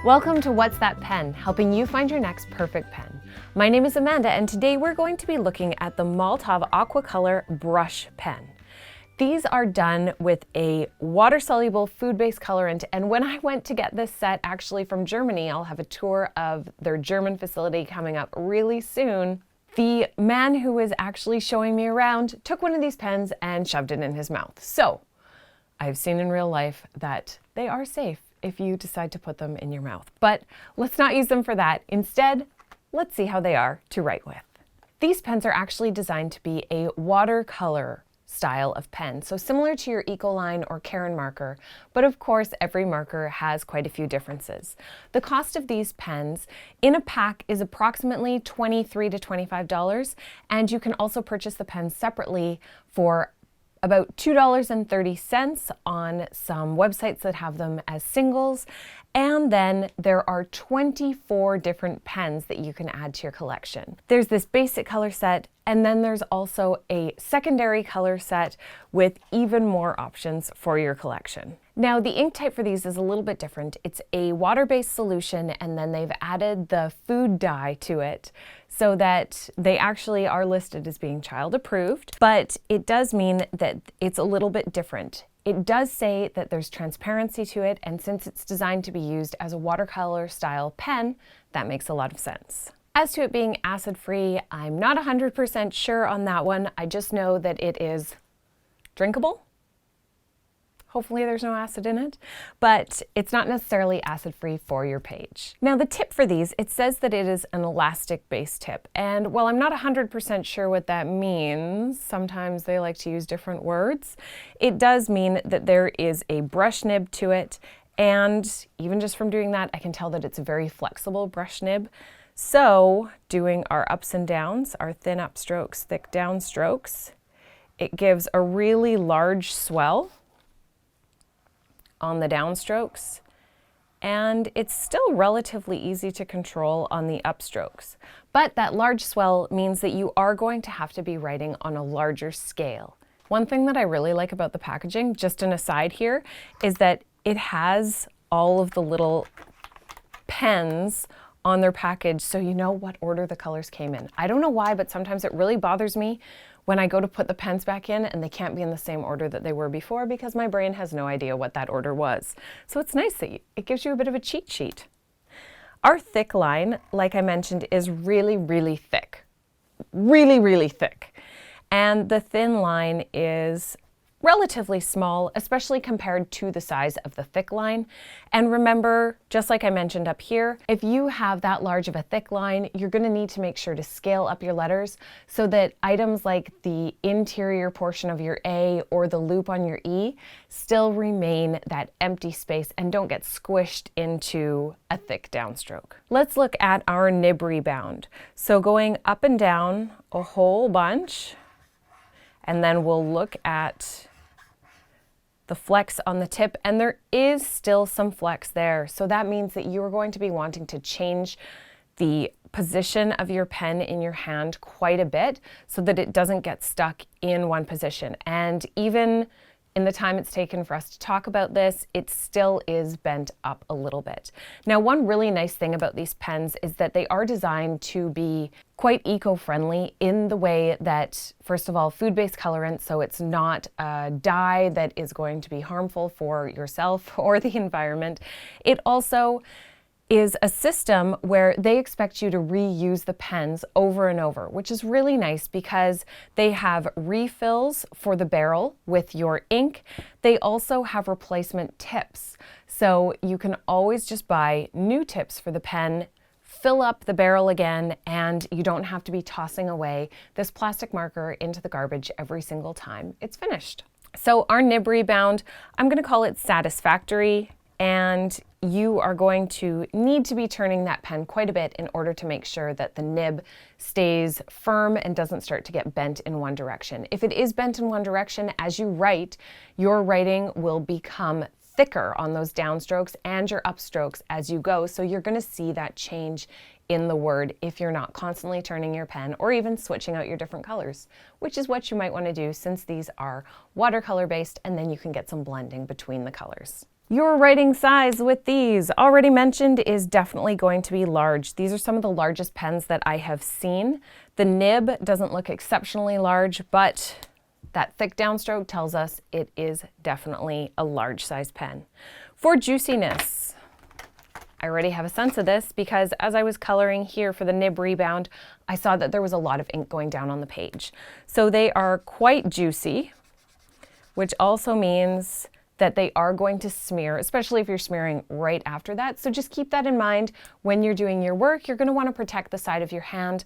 Welcome to What's That Pen, helping you find your next perfect pen. My name is Amanda, and today we're going to be looking at the MOLOTOW Aqua brush pen. These are done with a water-soluble food-based colorant, and when I went to get this set actually from Germany, I'll have a tour of their German facility coming up really soon. The man who was actually showing me around took one of these pens and shoved it in his mouth. So I've seen in real life that they are safe if you decide to put them in your mouth. But let's not use them for that. Instead, let's see how they are to write with. These pens are actually designed to be a watercolor style of pen, so similar to your Ecoline or Caron marker, but of course every marker has quite a few differences. The cost of these pens in a pack is approximately $23 to $25, and you can also purchase the pens separately for about $2.30 on some websites that have them as singles. And then there are 24 different pens that you can add to your collection. There's this basic color set, and then there's also a secondary color set with even more options for your collection. Now, the ink type for these is a little bit different. It's a water-based solution, and then they've added the food dye to it so that they actually are listed as being child approved, but it does mean that it's a little bit different. It does say that there's transparency to it, and since it's designed to be used as a watercolor style pen, that makes a lot of sense. As to it being acid-free, I'm not 100% sure on that one. I just know that it is drinkable. Hopefully there's no acid in it, but it's not necessarily acid-free for your page. Now the tip for these, it says that it is an elastic-based tip, and while I'm not 100% sure what that means, sometimes they like to use different words, it does mean that there is a brush nib to it, and even just from doing that, I can tell that it's a very flexible brush nib. So doing our ups and downs, our thin upstrokes, thick downstrokes, it gives a really large swell on the downstrokes, and it's still relatively easy to control on the upstrokes. But that large swell means that you are going to have to be writing on a larger scale. One thing that I really like about the packaging, just an aside here, is that it has all of the little pens on their package so you know what order the colors came in. I don't know why, but sometimes it really bothers me when I go to put the pens back in and they can't be in the same order that they were before because my brain has no idea what that order was. So it's nice that it gives you a bit of a cheat sheet. Our thick line, like I mentioned, is really, really thick. Really, really thick. And the thin line is relatively small, especially compared to the size of the thick line. And remember, just like I mentioned up here, if you have that large of a thick line, you're going to need to make sure to scale up your letters so that items like the interior portion of your A or the loop on your E still remain that empty space and don't get squished into a thick downstroke. Let's look at our nib rebound. So going up and down a whole bunch, and then we'll look at the flex on the tip, and there is still some flex there. So that means that you are going to be wanting to change the position of your pen in your hand quite a bit so that it doesn't get stuck in one position. And even in the time it's taken for us to talk about this, it still is bent up a little bit. Now, one really nice thing about these pens is that they are designed to be quite eco-friendly in the way that, first of all, food-based colorant, so it's not a dye that is going to be harmful for yourself or the environment. It also is a system where they expect you to reuse the pens over and over, which is really nice because they have refills for the barrel with your ink. They also have replacement tips. So you can always just buy new tips for the pen, fill up the barrel again, and you don't have to be tossing away this plastic marker into the garbage every single time it's finished. So our nib rebound, I'm going to call it satisfactory. and you are going to need to be turning that pen quite a bit in order to make sure that the nib stays firm and doesn't start to get bent in one direction. If it is bent in one direction, as you write, your writing will become thicker on those downstrokes and your upstrokes as you go. So you're going to see that change in the word if you're not constantly turning your pen or even switching out your different colors, which is what you might want to do since these are watercolor based, and then you can get some blending between the colors. Your writing size with these, already mentioned, is definitely going to be large. These are some of the largest pens that I have seen. The nib doesn't look exceptionally large, but that thick downstroke tells us it is definitely a large size pen. For juiciness, I already have a sense of this because as I was coloring here for the nib rebound, I saw that there was a lot of ink going down on the page. So they are quite juicy, which also means that they are going to smear, especially if you're smearing right after that. So just keep that in mind when you're doing your work. You're going to want to protect the side of your hand,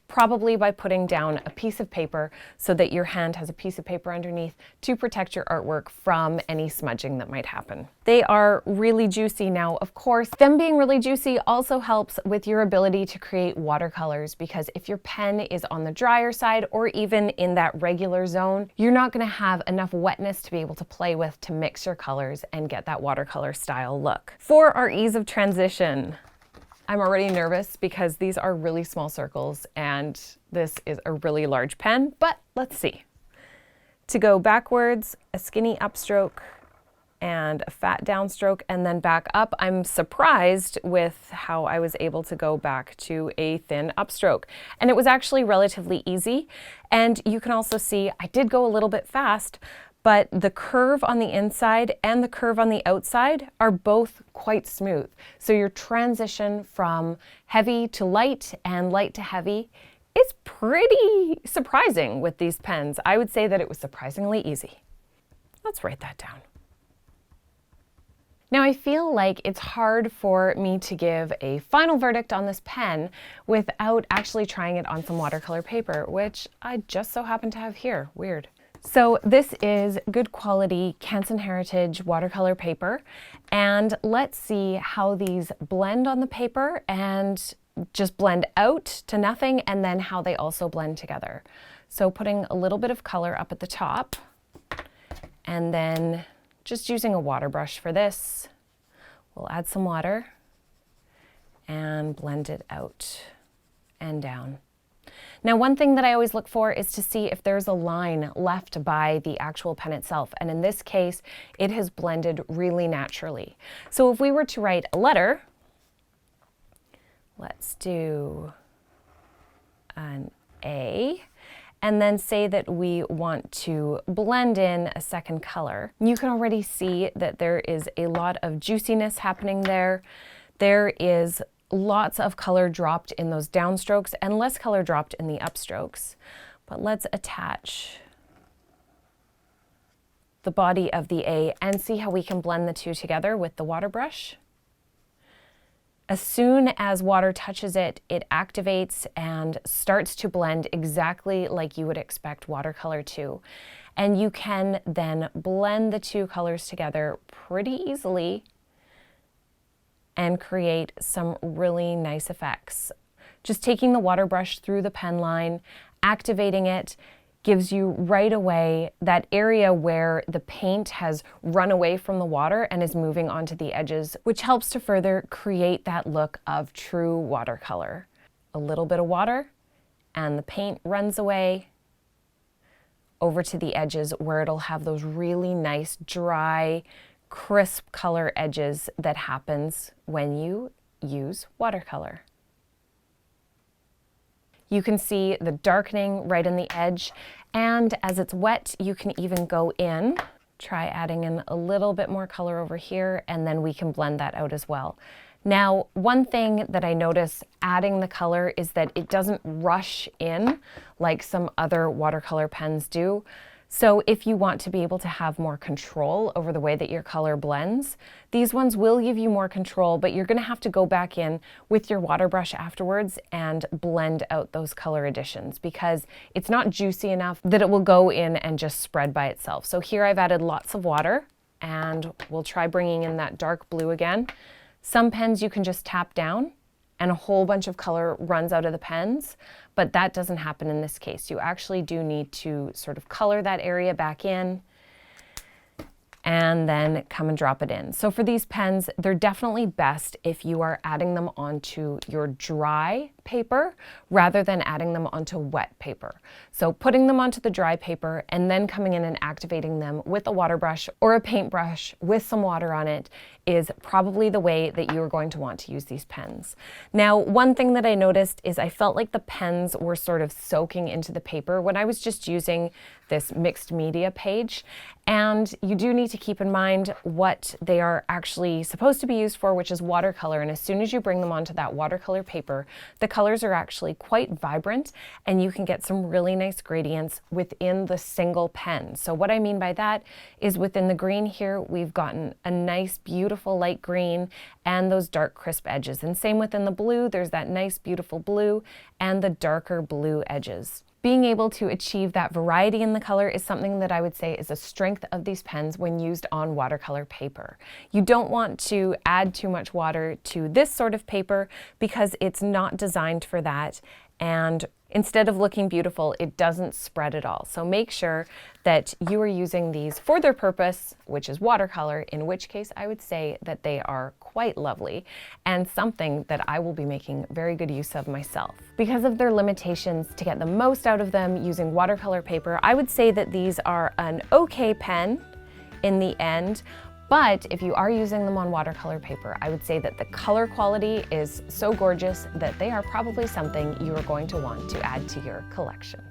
probably by putting down a piece of paper so that your hand has a piece of paper underneath to protect your artwork from any smudging that might happen. They are really juicy now. Of course, them being really juicy also helps with your ability to create watercolors, because if your pen is on the drier side or even in that regular zone, you're not going to have enough wetness to be able to play with to mix your colors and get that watercolor style look. For our ease of transition, I'm already nervous because these are really small circles and this is a really large pen, but let's see. To go backwards, a skinny upstroke and a fat downstroke, and then back up. I'm surprised with how I was able to go back to a thin upstroke. And it was actually relatively easy. And you can also see I did go a little bit fast, but the curve on the inside and the curve on the outside are both quite smooth. So your transition from heavy to light and light to heavy is pretty surprising with these pens. I would say that it was surprisingly easy. Let's write that down. Now I feel like it's hard for me to give a final verdict on this pen without actually trying it on some watercolor paper, which I just so happen to have here. Weird. So this is good quality Canson Heritage watercolor paper, and let's see how these blend on the paper and just blend out to nothing, and then how they also blend together. So putting a little bit of color up at the top, and then just using a water brush for this. We'll add some water and blend it out and down. Now, one thing that I always look for is to see if there's a line left by the actual pen itself. And in this case, it has blended really naturally. So if we were to write a letter, let's do an A, and then say that we want to blend in a second color. You can already see that there is a lot of juiciness happening there. There is lots of color dropped in those downstrokes and less color dropped in the upstrokes. But let's attach the body of the A and see how we can blend the two together with the water brush. As soon as water touches it, it activates and starts to blend exactly like you would expect watercolor to. And you can then blend the two colors together pretty easily and create some really nice effects. Just taking the water brush through the pen line, activating it, gives you right away that area where the paint has run away from the water and is moving onto the edges, which helps to further create that look of true watercolor. A little bit of water and the paint runs away over to the edges where it'll have those really nice, dry, crisp color edges that happens when you use watercolor. You can see the darkening right in the edge, and as it's wet, you can even go in, try adding in a little bit more color over here, and then we can blend that out as well. Now, one thing that I notice adding the color is that it doesn't rush in like some other watercolor pens do. So if you want to be able to have more control over the way that your color blends, these ones will give you more control, but you're going to have to go back in with your water brush afterwards and blend out those color additions, because it's not juicy enough that it will go in and just spread by itself. So here I've added lots of water and we'll try bringing in that dark blue again. Some pens you can just tap down and a whole bunch of color runs out of the pens, but that doesn't happen in this case. You actually do need to sort of color that area back in and then come and drop it in. So for these pens, they're definitely best if you are adding them onto your dry paper rather than adding them onto wet paper. So putting them onto the dry paper and then coming in and activating them with a water brush or a paintbrush with some water on it is probably the way that you are going to want to use these pens. Now, one thing that I noticed is I felt like the pens were sort of soaking into the paper when I was just using this mixed media page. And you do need to keep in mind what they are actually supposed to be used for, which is watercolor. And as soon as you bring them onto that watercolor paper, the colors are actually quite vibrant and you can get some really nice gradients within the single pen. So what I mean by that is within the green here, we've gotten a nice, beautiful light green and those dark crisp edges. And same within the blue, there's that nice, beautiful blue and the darker blue edges. Being able to achieve that variety in the color is something that I would say is a strength of these pens when used on watercolor paper. You don't want to add too much water to this sort of paper because it's not designed for that, and instead of looking beautiful, it doesn't spread at all. So make sure that you are using these for their purpose, which is watercolor, in which case I would say that they are quite lovely and something that I will be making very good use of myself. Because of their limitations, to get the most out of them using watercolor paper, I would say that these are an okay pen in the end. But if you are using them on watercolor paper, I would say that the color quality is so gorgeous that they are probably something you are going to want to add to your collection.